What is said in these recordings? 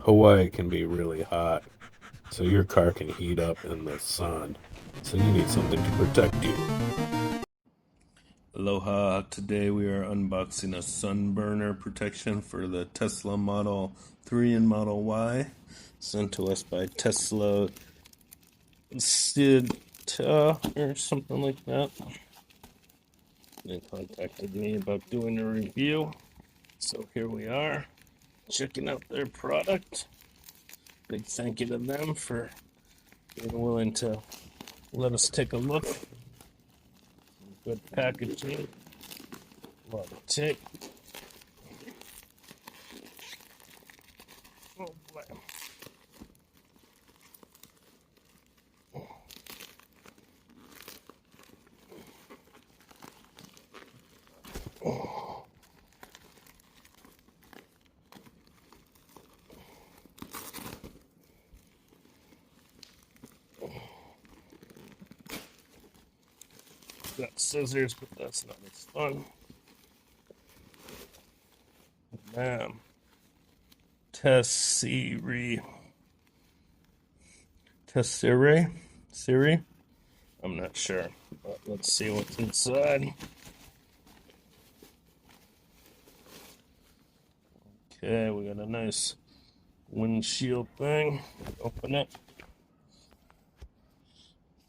Hawaii can be really hot, so your car can heat up in the sun. So you need something to protect you. Aloha, today we are unboxing a sun burner protection for the Tesla Model 3 and Model Y, sent to us by Tesla or something like that. They contacted me about doing a review, so here we are, checking out their product. Big thank you to them for being willing to let us take a look. Good packaging, a lot of tape. Oh boy. Got scissors, but that's not as fun. Man, Tesery. I'm not sure, but let's see what's inside. Okay, we got a nice windshield thing. Open it.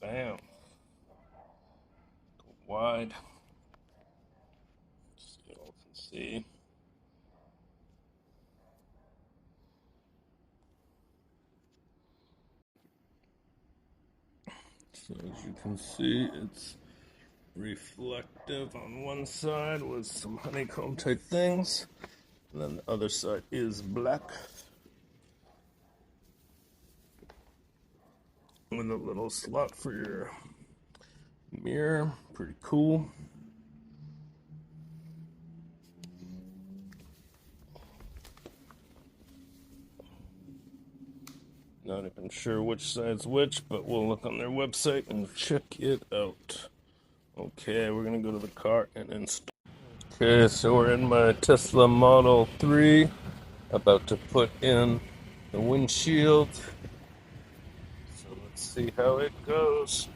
Bam. Wide. So you all can see. So as you can see, it's reflective on one side with some honeycomb type things, and then the other side is black with a little slot for your mirror. Pretty cool. Not even sure which side's which, but we'll look on their website and check it out. Okay, we're gonna go to the car and install. Okay, so we're in my Tesla Model 3, about to put in the windshield. So let's see how it goes.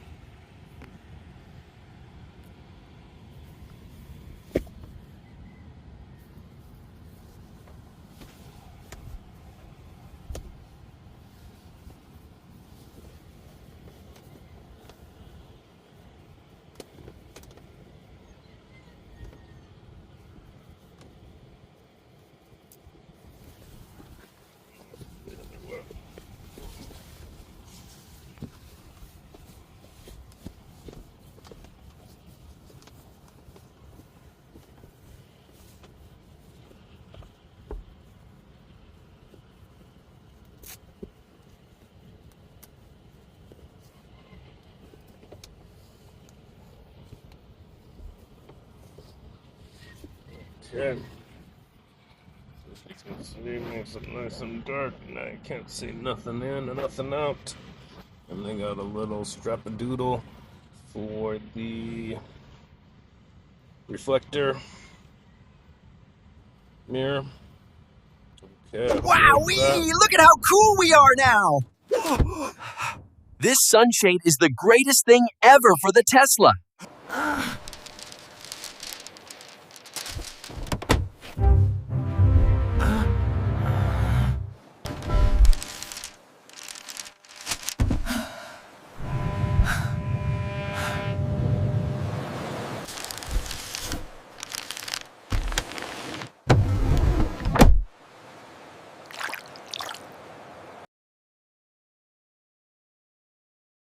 Okay. So as you can see, it makes it nice and dark. Now you can't see nothing in and nothing out. And they got a little strap-a-doodle for the reflector mirror. Okay. Wowee! Look at how cool we are now! This sunshade is the greatest thing ever for the Tesla.